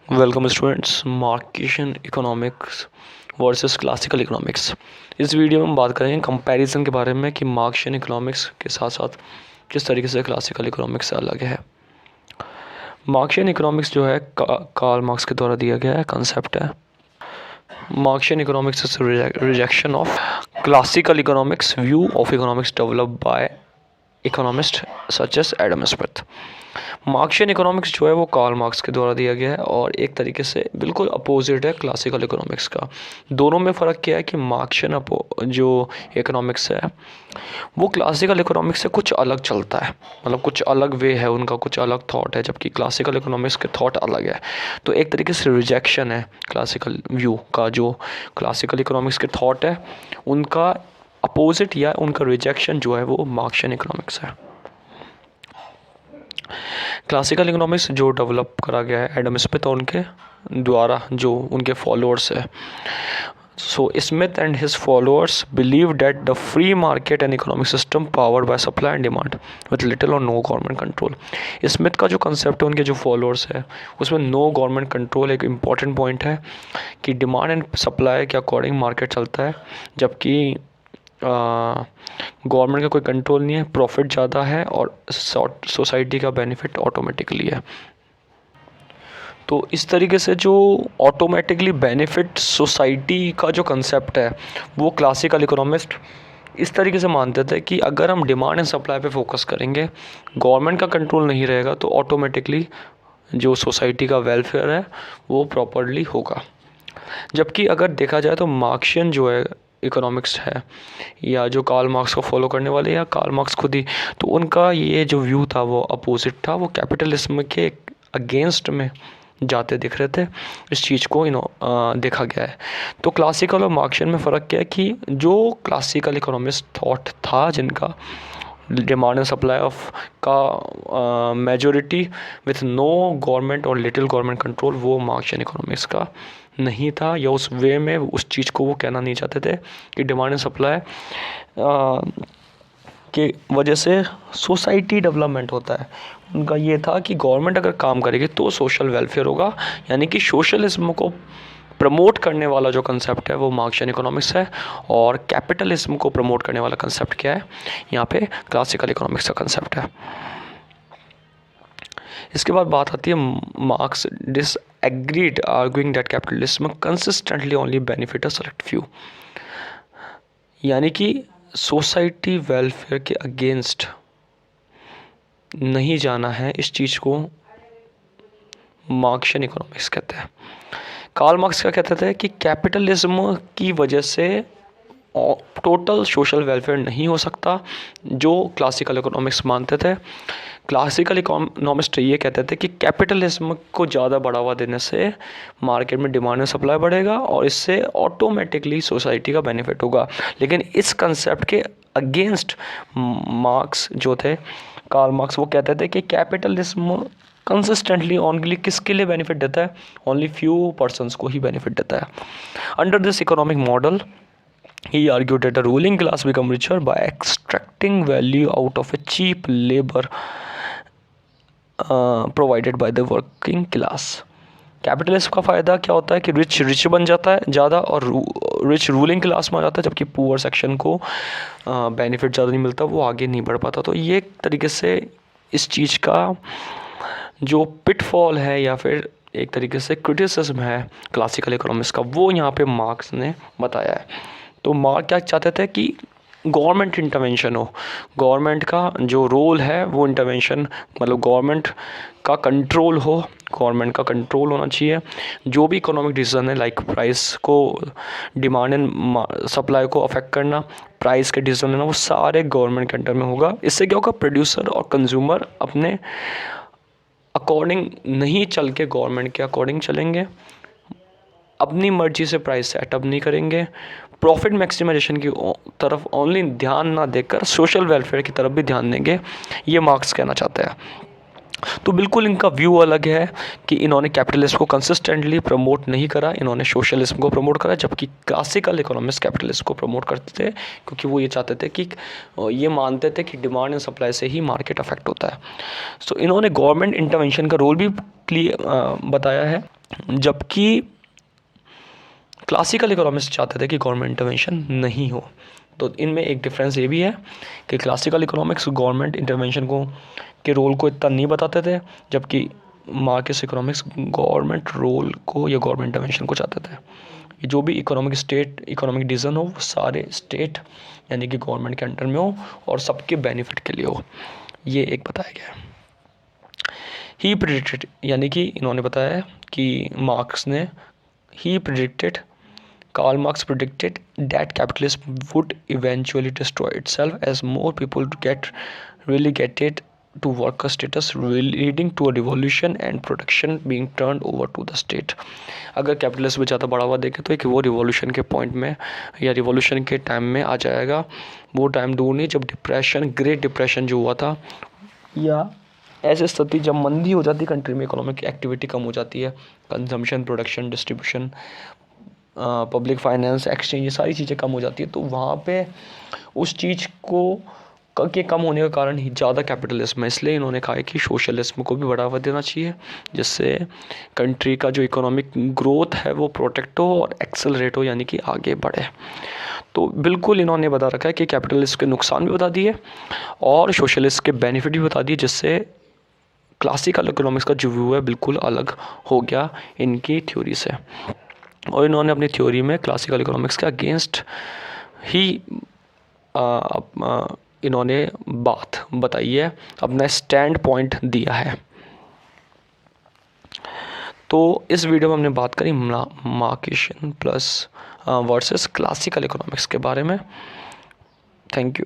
Welcome students. Marxian economics versus classical economics. इस video में हम बात करेंगे कंपैरिजन के बारे में कि मार्केशन इकोनॉमिक्स के साथ साथ किस तरीके से क्लासिकल इकोनॉमिक्स से अलग है। मार्केशन इकोनॉमिक्स जो है कार्ल मार्क्स के द्वारा दिया गया है कंसेप्ट है। Marxian economics is rejection of classical economics view of economics developed by economist such as Adam Smith. Marxian economics जो है वो कार्ल मार्क्स के द्वारा दिया गया है और एक तरीके से बिल्कुल अपोजिट है क्लासिकल इकोनॉमिक्स का। दोनों में फ़र्क क्या है कि मार्क्सियन जो इकोनॉमिक्स है वो क्लासिकल इकोनॉमिक्स से कुछ अलग चलता है, मतलब कुछ अलग वे है उनका, कुछ अलग थॉट है, जबकि क्लासिकल इकोनॉमिक्स के थॉट अलग है। तो एक तरीके से रिजेक्शन है क्लासिकल व्यू का, जो क्लासिकल इकोनॉमिक्स के थॉट है उनका अपोजिट या उनका रिजेक्शन जो है वो मार्क्सियन इकोनॉमिक्स है। क्लासिकल इकोनॉमिक्स जो डेवलप करा गया है एडम स्मिथ और उनके द्वारा, जो उनके फॉलोअर्स है। So Smith and his followers believed that the free market and economic system powered by supply and demand with little or no government control। Smith का जो कंसेप्ट है, उनके जो फॉलोअर्स है उसमें नो गवर्नमेंट कंट्रोल एक important point है कि डिमांड एंड सप्लाई के अकॉर्डिंग मार्केट चलता है, जबकि गवर्नमेंट का कोई कंट्रोल नहीं है, प्रॉफिट ज़्यादा है और सोसाइटी का बेनिफिट ऑटोमेटिकली है। तो इस तरीके से जो ऑटोमेटिकली बेनिफिट सोसाइटी का जो कंसेप्ट है वो क्लासिकल इकोनॉमिस्ट इस तरीके से मानते थे कि अगर हम डिमांड एंड सप्लाई पे फोकस करेंगे, गवर्नमेंट का कंट्रोल नहीं रहेगा, तो ऑटोमेटिकली जो सोसाइटी का वेलफेयर है वो प्रॉपरली होगा। जबकि अगर देखा जाए तो मार्क्सियन जो है इकोनॉमिक्स है, या जो कार्ल मार्क्स को फॉलो करने वाले, या कार्ल मार्क्स खुद ही, तो उनका ये जो व्यू था वो अपोजिट था, वो कैपिटलिज्म के अगेंस्ट में जाते दिख रहे थे। इस चीज़ को देखा गया है। तो क्लासिकल और मार्क्सियन में फ़र्क क्या है कि जो क्लासिकल इकोनॉमिस्ट थॉट था, जिनका डिमांड एंड सप्लाई ऑफ का मेजोरिटी विथ नो गवर्नमेंट और लिटिल गवर्नमेंट कंट्रोल, वो मार्क्सियन इकोनॉमिक्स का नहीं था, या उस वे में उस चीज़ को वो कहना नहीं चाहते थे कि डिमांड एंड सप्लाई के वजह से सोसाइटी डेवलपमेंट होता है। उनका ये था कि गवर्नमेंट अगर काम करेगी तो सोशल वेलफेयर होगा, यानी कि सोशलिज्म को प्रमोट करने वाला जो कंसेप्ट है वो मार्क्सियन इकोनॉमिक्स है, और कैपिटलिज्म को प्रमोट करने वाला कंसेप्ट क्या है, यहाँ पे क्लासिकल इकोनॉमिक्स का कंसेप्ट है। इसके बाद बात आती है marks disagreed arguing that capitalism consistently only benefit a select few, यानी कि सोसाइटी वेलफेयर के अगेंस्ट नहीं जाना है, इस चीज़ को मार्क्सियन इकोनॉमिक्स कहते हैं। कार्ल मार्क्स क्या कहते थे कि कैपिटलिज्म की वजह से टोटल सोशल वेलफेयर नहीं हो सकता, जो क्लासिकल इकोनॉमिक्स मानते थे। क्लासिकल इकोनॉमिस्ट ये कहते थे कि कैपिटलिज्म को ज़्यादा बढ़ावा देने से मार्केट में डिमांड एंड सप्लाई बढ़ेगा और इससे ऑटोमेटिकली सोसाइटी का बेनिफिट होगा। लेकिन इस कंसेप्ट के अगेंस्ट मार्क्स जो थे, कार्ल मार्क्स, वो कहते थे कि कैपिटलिज्म कंसिस्टेंटली ओनली किसके लिए बेनिफिट देता है, ओनली फ्यू पर्सन्स को ही बेनिफिट देता है। Under this economic model he argued that the ruling class become richer by extracting value out of a cheap labor provided by the working class। Capitalist का फ़ायदा क्या होता है कि रिच बन जाता है ज़्यादा, और रिच रूलिंग क्लास में आ जाता है, जबकि पुअर सेक्शन को बेनिफिट ज़्यादा नहीं मिलता, वो आगे नहीं बढ़ पाता। तो ये एक तरीके से इस चीज़ का जो पिटफॉल है, या फिर एक तरीके से क्रिटिसिज्म है क्लासिकल इकोनॉमिक्स का, वो यहाँ पे मार्क्स ने बताया है। तो मार्क्स क्या चाहते थे कि गवर्नमेंट इंटरवेंशन हो, गवर्नमेंट का जो रोल है वो इंटरवेंशन, मतलब गवर्नमेंट का कंट्रोल हो, गवर्नमेंट का कंट्रोल होना चाहिए। जो भी इकोनॉमिक डिसीजन है, लाइक प्राइस को, डिमांड एंड सप्लाई को अफेक्ट करना, प्राइस के डिसीजन लेना, वो सारे गवर्नमेंट के अंडर में होगा। इससे क्या होगा, प्रोड्यूसर और कंज्यूमर अपने अकॉर्डिंग नहीं चल के गवर्नमेंट के अकॉर्डिंग चलेंगे, अपनी मर्जी से प्राइस सेटअप नहीं करेंगे, प्रॉफिट मैक्सिमाइजेशन की तरफ ओनली ध्यान ना देकर सोशल वेलफेयर की तरफ भी ध्यान देंगे, ये मार्क्स कहना चाहते हैं। तो बिल्कुल इनका व्यू अलग है कि इन्होंने कैपिटलिज्म को कंसिस्टेंटली प्रमोट नहीं करा, इन्होंने सोशलिज्म को प्रमोट करा, जबकि क्लासिकल इकोनॉमिस्ट कैपिटलिज्म को प्रमोट करते थे, क्योंकि वो ये चाहते थे कि ये मानते थे कि डिमांड एंड सप्लाई से ही मार्केट अफेक्ट होता है। सो इन्होंने गवर्नमेंट इंटरवेंशन का रोल भी बताया है जबकि क्लासिकल इकोनॉमिक्स चाहते थे कि गवर्नमेंट इंटरवेंशन नहीं हो। तो इनमें एक डिफरेंस ये भी है कि क्लासिकल इकोनॉमिक्स गवर्नमेंट इंटरवेंशन को के रोल को इतना नहीं बताते थे, जबकि मार्केट इकोनॉमिक्स गवर्नमेंट रोल को या गवर्नमेंट इंटरवेंशन को चाहते थे। जो भी इकोनॉमिक डिसीजन हो वो सारे स्टेट यानी कि गवर्नमेंट के अंडर में हो और सबके बेनिफिट के लिए हो, ये एक बताया गया है। ही प्रिडिक्टेड यानी कि इन्होंने बताया कि Karl Marx predicted that capitalism would eventually destroy itself as more people get relegated to worker status, leading to a revolution and production being turned over to the state। अगर कैपिटलिज्म में ज़्यादा बढ़ावा देंगे तो एक वो रिवॉल्यूशन के point में या रिवॉल्यूशन के टाइम में आ जाएगा। वो टाइम दूर नहीं जब ग्रेट डिप्रेशन जो हुआ था, या ऐसी स्थिति जब मंदी हो जाती है कंट्री में, इकोनॉमिक एक्टिविटी कम हो जाती है, consumption, production, distribution, public finance, exchange, ये सारी चीज़ें कम हो जाती है। तो वहाँ पे उस चीज़ को के कम होने का कारण ही ज़्यादा कैपिटलिज्म है। इसलिए इन्होंने कहा है कि सोशलिज्म को भी बढ़ावा देना चाहिए, जिससे कंट्री का जो इकोनॉमिक ग्रोथ है वो प्रोटेक्ट हो और एक्सेलरेट हो, यानी कि आगे बढ़े। तो बिल्कुल इन्होंने बता रखा है कि कैपिटलिस्ट के नुकसान भी बता दिए और सोशलिस्ट के बेनिफिट भी बता दिए, जिससे क्लासिकल इकोनॉमिक्स का जो व्यू है बिल्कुल अलग हो गया इनकी थ्योरी से। और इन्होंने अपनी थ्योरी में क्लासिकल इकोनॉमिक्स के अगेंस्ट ही इन्होंने बात बताई है, अपना स्टैंड पॉइंट दिया है। तो इस वीडियो में हमने बात करी Marxian plus versus classical economics के बारे में। Thank you.